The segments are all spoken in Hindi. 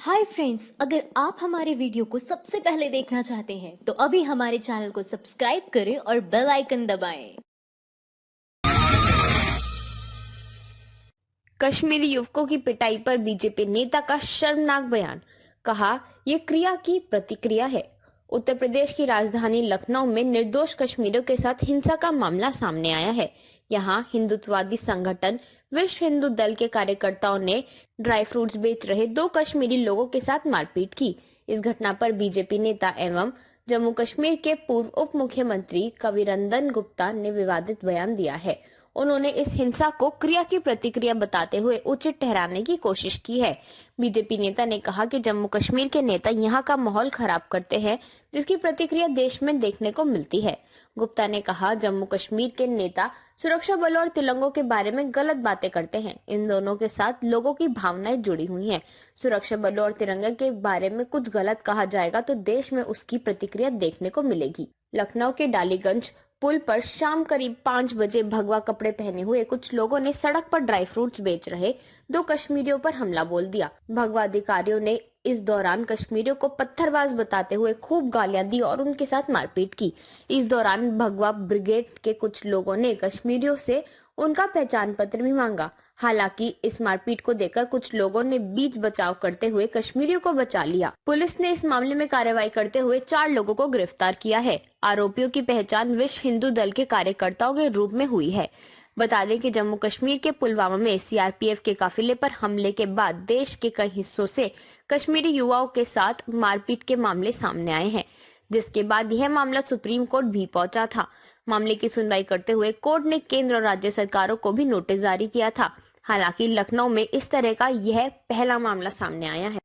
हाय फ्रेंड्स, अगर आप हमारे वीडियो को सबसे पहले देखना चाहते हैं तो अभी हमारे चैनल को सब्सक्राइब करें और बेल आइकन दबाएं। कश्मीरी युवकों की पिटाई पर बीजेपी नेता का शर्मनाक बयान, कहा यह क्रिया की प्रतिक्रिया है। उत्तर प्रदेश की राजधानी लखनऊ में निर्दोष कश्मीरियों के साथ हिंसा का मामला सामने आया है। यहां हिंदुत्ववादी संगठन विश्व हिंदू दल के कार्यकर्ताओं ने ड्राई फ्रूट्स बेच रहे 2 कश्मीरी लोगों के साथ मारपीट की। इस घटना पर बीजेपी नेता एवं जम्मू कश्मीर के पूर्व उप मुख्यमंत्री कविरंदन गुप्ता ने विवादित बयान दिया है। उन्होंने इस हिंसा को क्रिया की प्रतिक्रिया बताते हुए उचित ठहराने की कोशिश की है। बीजेपी नेता ने कहा कि जम्मू कश्मीर के नेता यहां का माहौल खराब करते हैं, जिसकी प्रतिक्रिया देश में देखने को मिलती है। गुप्ता ने कहा, जम्मू कश्मीर के नेता सुरक्षा बलों और तिरंगों के बारे में गलत बातें करते हैं। इन दोनों के साथ लोगों की भावनाएं जुड़ी हुई हैं। सुरक्षा बलों और तिरंगे के बारे में कुछ गलत कहा जाएगा तो देश में उसकी प्रतिक्रिया देखने को मिलेगी। लखनऊ के डालीगंज पुल पर शाम करीब 5 बजे भगवा कपड़े पहने हुए कुछ लोगों ने सड़क पर ड्राई फ्रूट्स बेच रहे 2 कश्मीरियों पर हमला बोल दिया। भगवा अधिकारियों ने इस दौरान कश्मीरियों को पत्थरबाज बताते हुए खूब गालियां दी और उनके साथ मारपीट की। इस दौरान भगवा ब्रिगेड के कुछ लोगों ने कश्मीरियों से उनका पहचान पत्र भी मांगा। हालांकि इस मारपीट को देखकर कुछ लोगों ने बीच बचाव करते हुए कश्मीरियों को बचा लिया। पुलिस ने इस मामले में कार्रवाई करते हुए 4 लोगों को गिरफ्तार किया है। आरोपियों की पहचान विश्व हिंदू दल के कार्यकर्ताओं के रूप में हुई है। बता दें कि जम्मू कश्मीर के पुलवामा में सीआरपीएफ के काफिले पर हमले के बाद देश के कई हिस्सों से कश्मीरी युवाओं के साथ मारपीट के मामले सामने आए हैं, जिसके बाद यह मामला सुप्रीम कोर्ट भी पहुंचा था। मामले की सुनवाई करते हुए कोर्ट ने केंद्र और राज्य सरकारों को भी नोटिस जारी किया था। हालांकि लखनऊ में इस तरह का यह पहला मामला सामने आया है।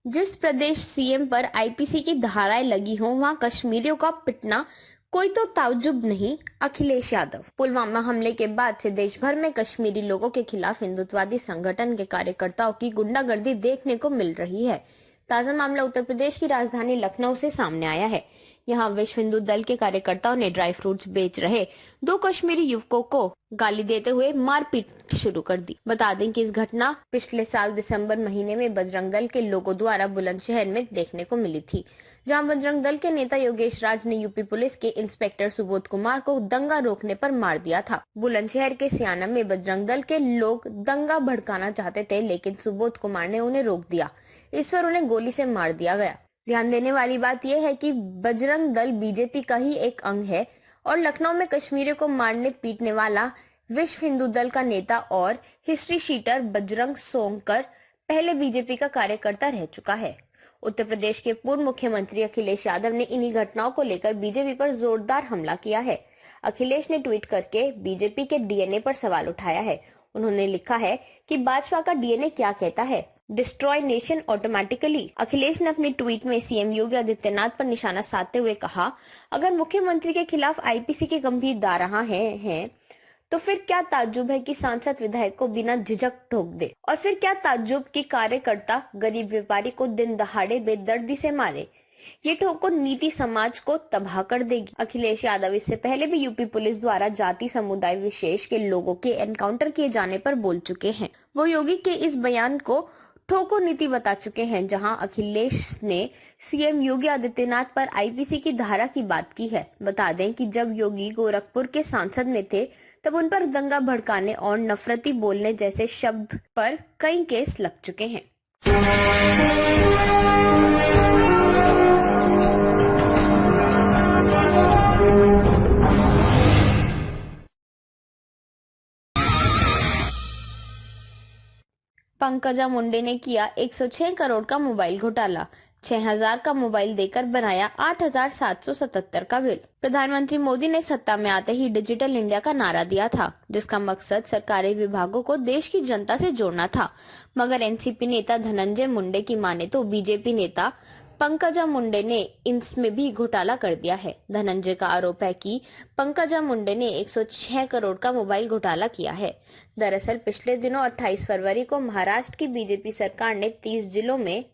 जिस प्रदेश सीएम पर आईपीसी की धाराएं लगी हों, वहां कश्मीरियों का पिटना कोई तो ताज्जुब नहीं। अखिलेश यादव। पुलवामा हमले के बाद से देश भर में कश्मीरी लोगों के खिलाफ हिंदुत्ववादी संगठन के कार्यकर्ताओं की गुंडागर्दी देखने को मिल रही है। ताजा मामला उत्तर प्रदेश की राजधानी लखनऊ से सामने आया है। यहाँ विश्व हिंदू दल के कार्यकर्ताओं ने ड्राई फ्रूट्स बेच रहे 2 कश्मीरी युवकों को गाली देते हुए मारपीट शुरू कर दी। बता दें कि इस घटना पिछले साल दिसंबर महीने में बजरंग दल के लोगों द्वारा बुलंदशहर में देखने को मिली थी, जहां बजरंग दल के नेता योगेश राज ने यूपी पुलिस के इंस्पेक्टर सुबोध कुमार को दंगा रोकने पर मार दिया था। बुलंदशहर के सियाना में बजरंग दल के लोग दंगा भड़काना चाहते थे, लेकिन सुबोध कुमार ने उन्हें रोक दिया। इस पर उन्हें गोली से मार दिया गया। ध्यान देने वाली बात यह है कि बजरंग दल बीजेपी का ही एक अंग है और लखनऊ में कश्मीरियों को मारने पीटने वाला विश्व हिंदू दल का नेता और हिस्ट्री शीटर बजरंग सोनकर पहले बीजेपी का कार्यकर्ता रह चुका है। उत्तर प्रदेश के पूर्व मुख्यमंत्री अखिलेश यादव ने इन्हीं घटनाओं को लेकर बीजेपी पर जोरदार हमला किया है। अखिलेश ने ट्वीट करके बीजेपी के डीएनए पर सवाल उठाया है। उन्होंने लिखा है कि भाजपा का डीएनए क्या कहता है, डिस्ट्रॉय नेशन ऑटोमेटिकली। अखिलेश ने अपने ट्वीट में सीएम योगी आदित्यनाथ पर निशाना साधते हुए कहा, अगर मुख्यमंत्री के खिलाफ आईपीसी के गंभीर धाराएं हैं तो फिर क्या ताज्जुब है कि सांसद विधायक को बिना झिझक ठोक दे, और फिर क्या ताज्जुब कि कार्यकर्ता गरीब व्यापारी को दिन दहाड़े बेदर्दी से मारे। ये ठोकर नीति समाज को तबाह कर देगी। अखिलेश यादव इससे पहले भी यूपी पुलिस द्वारा जाति समुदाय विशेष के लोगों के एनकाउंटर किए जाने पर बोल चुके हैं। वो योगी के इस बयान को ठोको नीति बता चुके हैं, जहां अखिलेश ने सीएम योगी आदित्यनाथ पर आईपीसी की धारा की बात की है। बता दें कि जब योगी गोरखपुर के सांसद में थे तब उन पर दंगा भड़काने और नफरती बोलने जैसे शब्द पर कई केस लग चुके हैं। पंकजा मुंडे ने किया 106 करोड़ का मोबाइल घोटाला, 6000 का मोबाइल देकर बनाया 8777 का बिल। प्रधानमंत्री मोदी ने सत्ता में आते ही डिजिटल इंडिया का नारा दिया था, जिसका मकसद सरकारी विभागों को देश की जनता से जोड़ना था। मगर एनसीपी नेता धनंजय मुंडे की माने तो बीजेपी नेता पंकजा मुंडे ने इसमें भी घोटाला कर दिया है। धनंजय का आरोप है कि पंकजा मुंडे ने 106 करोड़ का मोबाइल घोटाला किया है। दरअसल पिछले दिनों 28 फरवरी को महाराष्ट्र की बीजेपी सरकार ने 30 जिलों में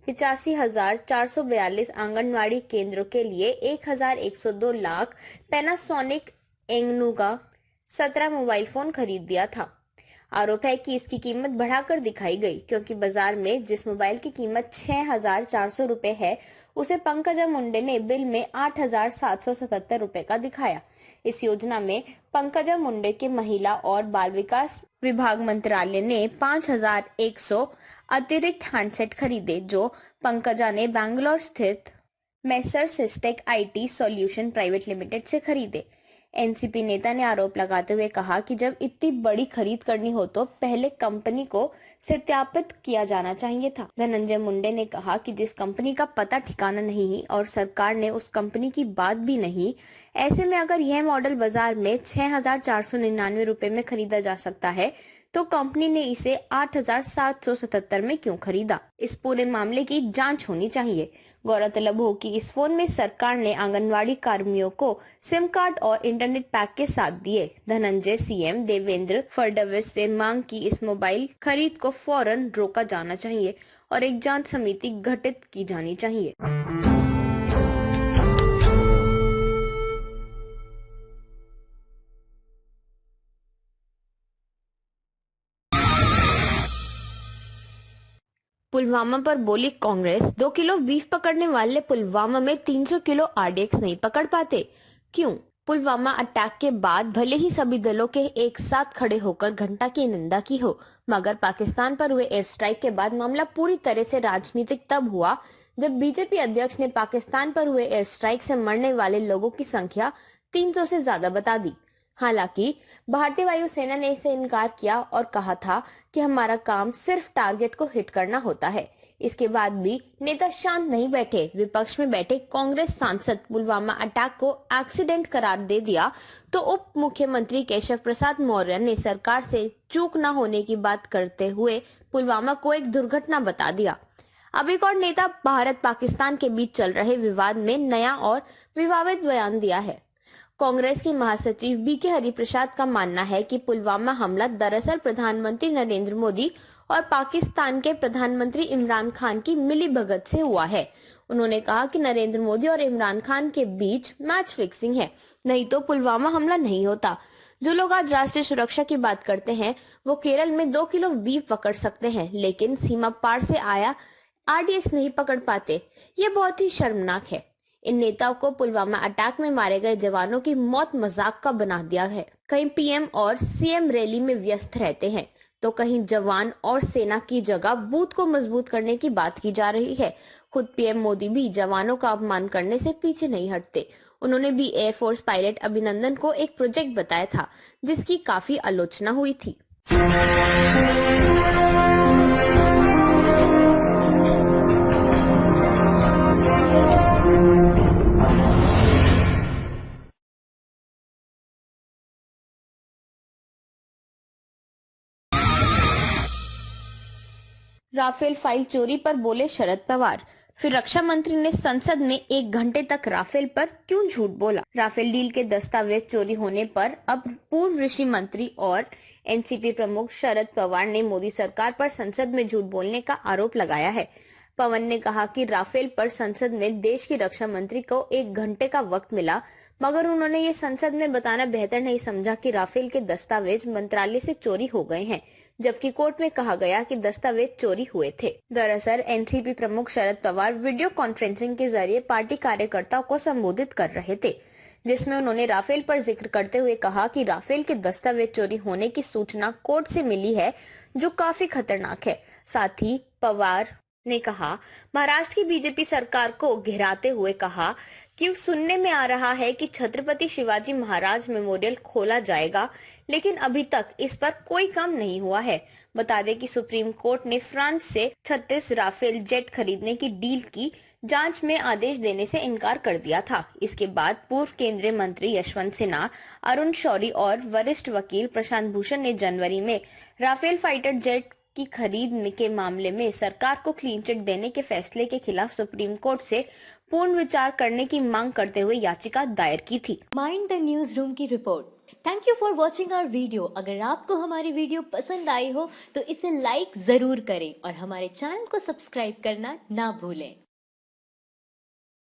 85,442 आंगनवाड़ी केंद्रों के लिए 1,102 लाख पैनासोनिक एंगनूगा 17 मोबाइल फोन खरीद दिया था। आरोप है कि इसकी कीमत बढ़ाकर दिखाई गई क्योंकि बाजार में जिस मोबाइल की कीमत 6,400 रुपए है उसे पंकजा मुंडे ने बिल में 8,777 रुपए का दिखाया। इस योजना में पंकजा मुंडे के महिला और बाल विकास विभाग मंत्रालय ने 5,100 अतिरिक्त हैंडसेट खरीदे जो पंकजा ने बैंगलोर स्थित messrs Systech IT solution private limited से खरीदे। एनसीपी नेता ने आरोप लगाते हुए कहा कि जब इतनी बड़ी खरीद करनी हो तो पहले कंपनी को सत्यापित किया जाना चाहिए था। धनंजय मुंडे ने कहा कि जिस कंपनी का पता ठिकाना नहीं और सरकार ने उस कंपनी की बात भी नहीं, ऐसे में अगर यह मॉडल बाजार में 6,499 रुपए में खरीदा जा सकता है तो कंपनी ने इसे 8,777 में क्यों खरीदा? इस पूरे मामले की जांच होनी चाहिए। गौरतलब हो कि इस फोन में सरकार ने आंगनवाड़ी कर्मियों को सिम कार्ड और इंटरनेट पैक के साथ दिए। धनंजय सीएम देवेंद्र फडणवीस से मांग की इस मोबाइल खरीद को फौरन रोका जाना चाहिए और एक जांच समिति गठित की जानी चाहिए। पुलवामा पर बोली कांग्रेस, 2 किलो बीफ पकड़ने वाले पुलवामा में 300 किलो आरडीएक्स नहीं पकड़ पाते, क्यों? पुलवामा अटैक के बाद भले ही सभी दलों के एक साथ खड़े होकर घंटा की निंदा की हो, मगर पाकिस्तान पर हुए एयर स्ट्राइक के बाद मामला पूरी तरह से राजनीतिक तब हुआ जब बीजेपी अध्यक्ष ने पाकिस्तान पर हुए एयर स्ट्राइक से मरने वाले लोगों की संख्या 300 से ज्यादा बता दी। हालांकि भारतीय वायुसेना ने इसे इनकार किया और कहा था कि हमारा काम सिर्फ टारगेट को हिट करना होता है। इसके बाद भी नेता शांत नहीं बैठे। विपक्ष में बैठे कांग्रेस सांसद पुलवामा अटैक को एक्सीडेंट करार दे दिया तो उप मुख्यमंत्री केशव प्रसाद मौर्य ने सरकार से चूक न होने की बात करते हुए पुलवामा को एक दुर्घटना बता दिया। अब एक और नेता भारत पाकिस्तान के बीच चल रहे विवाद में नया और विवादित बयान दिया है। कांग्रेस की महासचिव बीके हरिप्रसाद का मानना है कि पुलवामा हमला दरअसल प्रधानमंत्री नरेंद्र मोदी और पाकिस्तान के प्रधानमंत्री इमरान खान की मिलीभगत से हुआ है। उन्होंने कहा कि नरेंद्र मोदी और इमरान खान के बीच मैच फिक्सिंग है, नहीं तो पुलवामा हमला नहीं होता। जो लोग आज राष्ट्रीय सुरक्षा की बात करते हैं वो केरल में 2 किलो बीफ पकड़ सकते हैं लेकिन सीमा पार से आया आरडीएक्स नहीं पकड़ पाते। ये बहुत ही शर्मनाक है। इन नेताओं को पुलवामा अटैक में मारे गए जवानों की मौत मजाक का बना दिया है। कहीं पीएम और सीएम रैली में व्यस्त रहते हैं तो कहीं जवान और सेना की जगह बूथ को मजबूत करने की बात की जा रही है। खुद पीएम मोदी भी जवानों का अपमान करने से पीछे नहीं हटते। उन्होंने भी एयरफोर्स पायलट अभिनंदन को एक प्रोजेक्ट बताया था जिसकी काफी आलोचना हुई थी। राफेल फाइल चोरी पर बोले शरद पवार। फिर रक्षा मंत्री ने संसद में 1 घंटे तक राफेल पर क्यों झूठ बोला? राफेल डील के दस्तावेज चोरी होने पर अब पूर्व कृषि मंत्री और एनसीपी प्रमुख शरद पवार ने मोदी सरकार पर संसद में झूठ बोलने का आरोप लगाया है। पवार ने कहा कि राफेल पर संसद में देश की रक्षा मंत्री को 1 घंटे का वक्त मिला, मगर उन्होंने ये संसद में बताना बेहतर नहीं समझा कि राफेल के दस्तावेज मंत्रालय से चोरी हो गए हैं, जबकि कोर्ट में कहा गया कि दस्तावेज चोरी हुए थे। दरअसल एनसीपी प्रमुख शरद पवार वीडियो कॉन्फ्रेंसिंग के जरिए पार्टी कार्यकर्ताओं को संबोधित कर रहे थे, जिसमें उन्होंने राफेल पर जिक्र करते हुए कहा कि राफेल के दस्तावेज चोरी होने की सूचना कोर्ट से मिली है, जो काफी खतरनाक है। साथ ही पवार ने कहा, महाराष्ट्र की बीजेपी सरकार को घेराते हुए कहा कि सुनने में आ रहा है कि छत्रपति शिवाजी महाराज मेमोरियल खोला जाएगा, लेकिन अभी तक इस पर कोई काम नहीं हुआ है। बता दें कि सुप्रीम कोर्ट ने फ्रांस से 36 राफेल जेट खरीदने की डील की जांच में आदेश देने से इनकार कर दिया था। इसके बाद पूर्व केंद्रीय मंत्री यशवंत सिन्हा, अरुण शौरी और वरिष्ठ वकील प्रशांत भूषण ने जनवरी में राफेल फाइटर जेट की खरीद के मामले में सरकार को क्लीन चिट देने के फैसले के खिलाफ सुप्रीम कोर्ट से पूर्ण विचार करने की मांग करते हुए याचिका दायर की थी। माइंड द न्यूज रूम की रिपोर्ट। Thank you for watching our video. अगर आपको हमारी वीडियो पसंद आई हो तो इसे लाइक जरूर करें और हमारे चैनल को सब्सक्राइब करना ना भूलें।